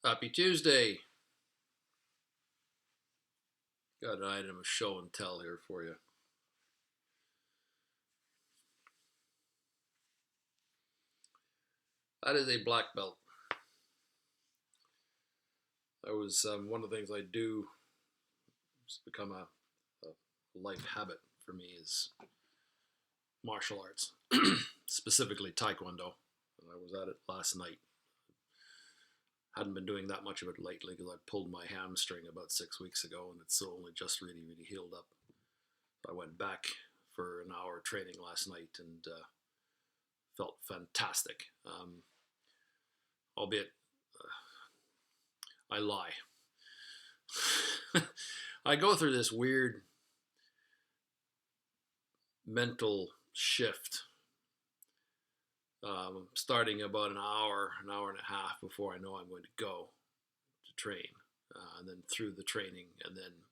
Happy Tuesday. Got an item of show and tell here for you. That is a black belt. That was one of the things I do. It's become a life habit for me is martial arts, specifically Taekwondo. And I was at it last night. Hadn't been doing that much of it lately because I pulled my hamstring about 6 weeks ago and it's only just really healed up. I went back for an hour training last night and felt fantastic. Albeit, I lie. I go through this weird mental shift starting about an hour and a half before I know I'm going to go to train, and then through the training, and then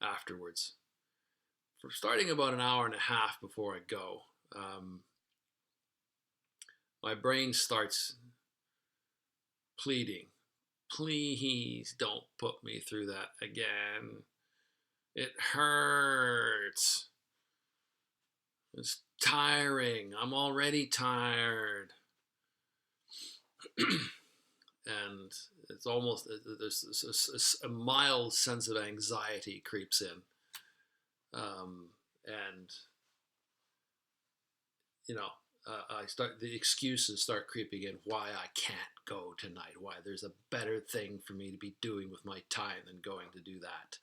afterwards. For starting about an hour and a half before I go, my brain starts pleading, please don't put me through that again. It hurts. It's tiring. I'm already tired. And it's almost, there's a mild sense of anxiety creeps in. And, the excuses start creeping in why I can't go tonight, why there's a better thing for me to be doing with my time than going to do that.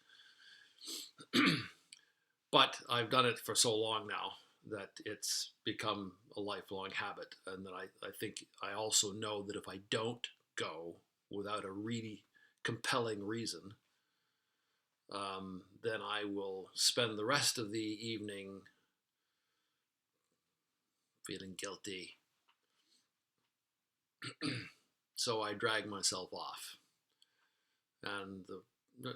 But I've done it for so long now that it's become a lifelong habit. And that I think I also know that if I don't go without a really compelling reason, then I will spend the rest of the evening feeling guilty. So I drag myself off. And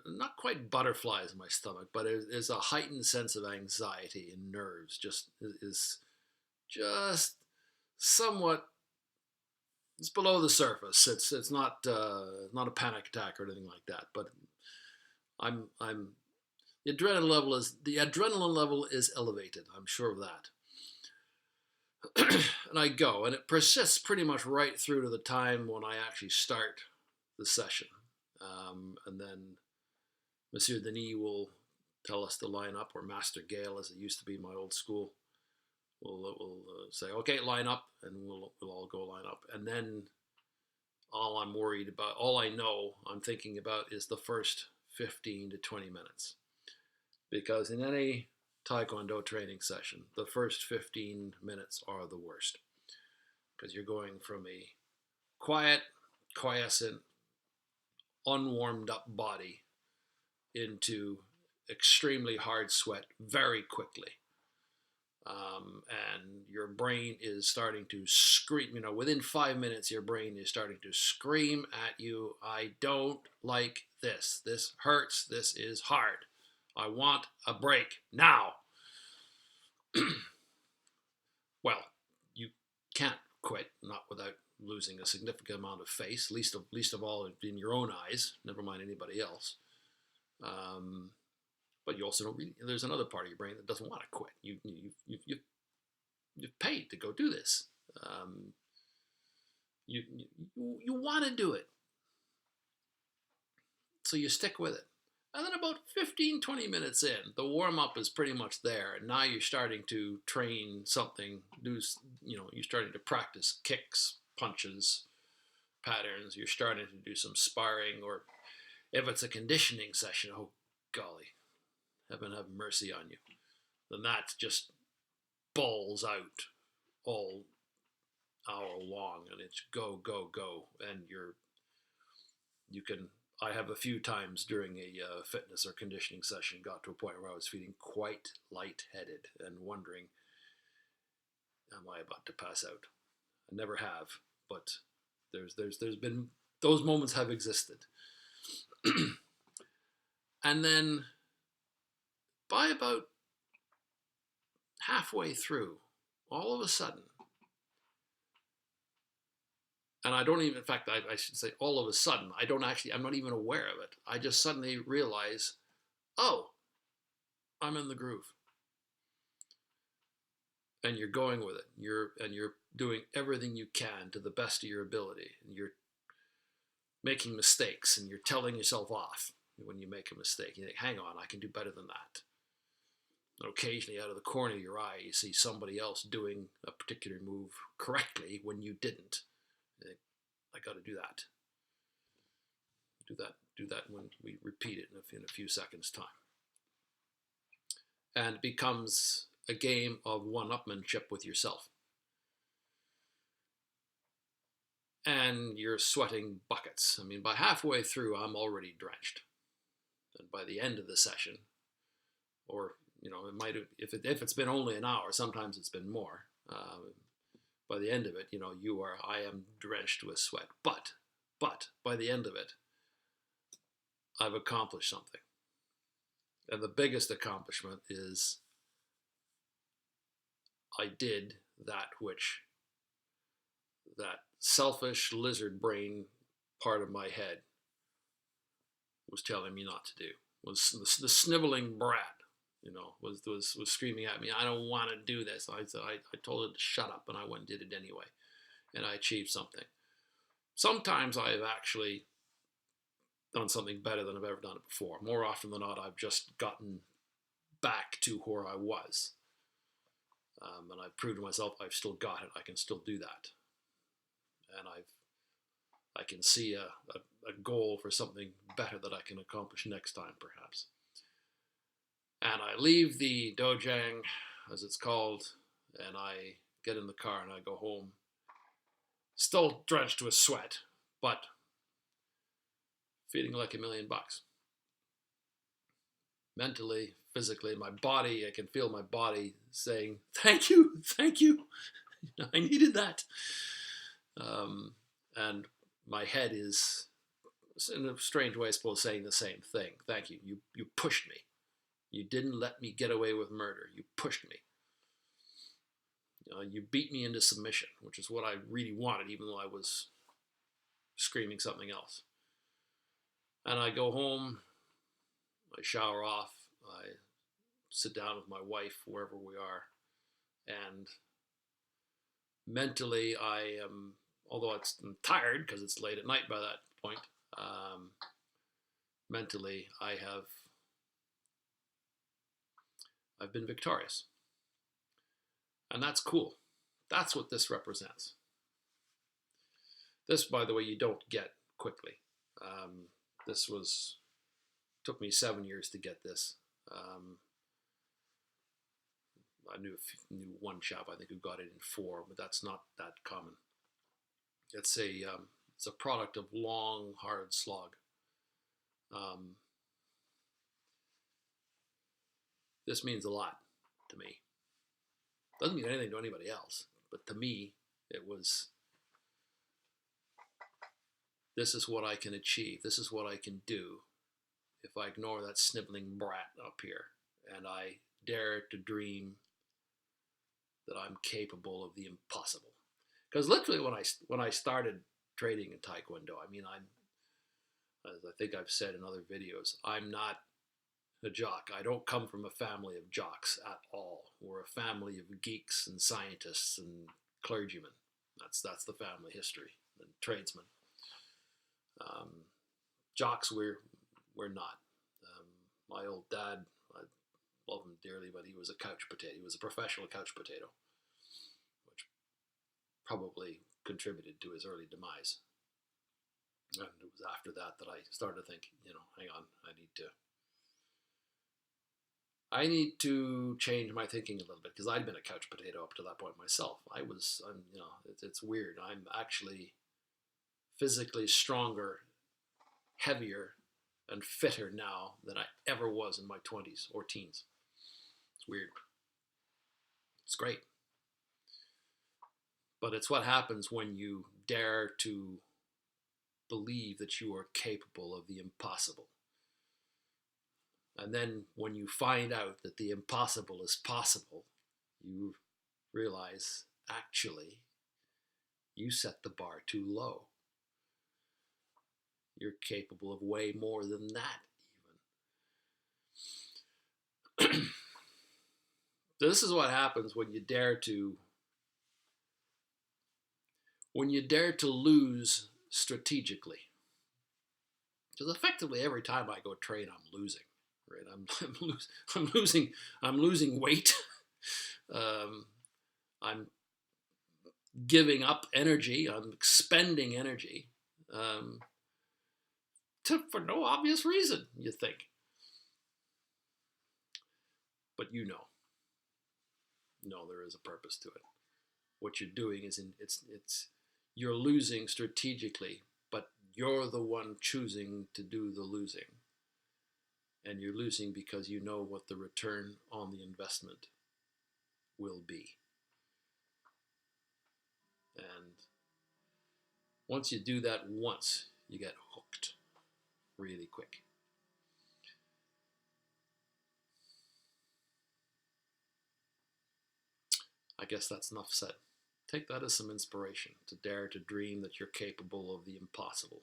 not quite butterflies in my stomach, but there's a heightened sense of anxiety and nerves. Is just somewhat. It's below the surface. It's not a panic attack or anything like that. But I'm the adrenaline level is elevated. I'm sure of that. And I go, and it persists pretty much right through to the time when I actually start the session. And then Monsieur Denis will tell us to line up, or Master Gale, as it used to be in my old school, will say, okay, line up, and we'll all go line up. And then all I'm thinking about is the first 15 to 20 minutes. Because in any Taekwondo training session, the first 15 minutes are the worst. Because you're going from a quiet, quiescent, unwarmed up body into extremely hard sweat very quickly. And your brain is starting to scream, within 5 minutes, your brain is starting to scream at you, I don't like this. This hurts. This is hard. I want a break now. Well, you can't quit, not without losing a significant amount of face, least of all in your own eyes, never mind anybody else. But you also don't really, there's another part of your brain that doesn't want to quit. You've paid to go do this. You want to do it. So you stick with it. And then about 15, 20 minutes in, the warm-up is pretty much there. And now you're starting to train something, you're starting to practice kicks, punches, patterns. You're starting to do some sparring, or if it's a conditioning session, oh golly, heaven have mercy on you. Then that just balls out all hour long, and it's go, go, go. And I have a few times during a fitness or conditioning session got to a point where I was feeling quite lightheaded and wondering, am I about to pass out? I never have, but there's been, those moments have existed. And then by about halfway through, all of a sudden, And I don't even, in fact, I should say all of a sudden, I'm not even aware of it. I just suddenly realize, oh, I'm in the groove. And you're going with it. You're doing everything you can to the best of your ability. And you're making mistakes and you're telling yourself off when you make a mistake. You think, hang on, I can do better than that. And occasionally, out of the corner of your eye, you see somebody else doing a particular move correctly when you didn't. You think, I got to do that. Do that when we repeat it in a few seconds' time. And it becomes a game of one-upmanship with yourself. And you're sweating buckets. I mean, by halfway through, I'm already drenched. And by the end of the session, or it might have, if it's been only an hour, sometimes it's been more. By the end of it, I am drenched with sweat. But by the end of it, I've accomplished something. And the biggest accomplishment is I did that which that selfish lizard brain part of my head was telling me not to do. Was the sniveling brat, was screaming at me, I don't want to do this. I told it to shut up, and I went and did it anyway, and I achieved something. Sometimes I have actually done something better than I've ever done it before. More often than not, I've just gotten back to where I was. And I've proved to myself I've still got it. I can still do that. And I can see a goal for something better that I can accomplish next time, perhaps. And I leave the dojang, as it's called, and I get in the car and I go home, still drenched with sweat, but feeling like $1 million. Mentally, physically, my body, I can feel my body saying, thank you, I needed that. And my head is, in a strange way, I suppose, saying the same thing. Thank you. You pushed me. You didn't let me get away with murder. You pushed me. You beat me into submission, which is what I really wanted, even though I was screaming something else. And I go home, I shower off, I sit down with my wife, wherever we are, and mentally I am, although I'm tired because it's late at night by that point, mentally I've been victorious. And that's cool. That's what this represents. This, by the way, you don't get quickly. This took me 7 years to get this. I knew one chap, I think, who got it in 4, but that's not that common. It's a product of long, hard slog. This means a lot to me. Doesn't mean anything to anybody else, but to me, it was, this is what I can achieve. This is what I can do if I ignore that sniveling brat up here and I dare to dream that I'm capable of the impossible. Because literally when I started trading in Taekwondo, I mean, as I think I've said in other videos, I'm not a jock. I don't come from a family of jocks at all. We're a family of geeks and scientists and clergymen. That's the family history, and tradesmen. Jocks, we're not. My old dad, I love him dearly, but he was a couch potato. He was a professional couch potato, which probably contributed to his early demise. And it was after that I started to think, hang on, I need to change my thinking a little bit, because I'd been a couch potato up to that point myself. It's weird. I'm actually physically stronger, heavier, and fitter now than I ever was in my 20s or teens. It's weird. It's great. But it's what happens when you dare to believe that you are capable of the impossible. And then when you find out that the impossible is possible, you realize, actually, You set the bar too low. You're capable of way more than that, even. This is what happens when you dare to lose strategically. Because effectively every time I go train, I'm losing. Right? I'm losing weight. I'm giving up energy. I'm expending energy for no obvious reason, you think. But no, there is a purpose to it. What you're doing is you're losing strategically, but you're the one choosing to do the losing. And you're losing because you know what the return on the investment will be. And once you do that once, you get hooked really quick. I guess that's enough said. Take that as some inspiration to dare to dream that you're capable of the impossible,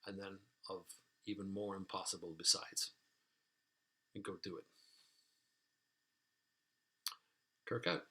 and then of even more impossible besides. And go do it. Kirk out.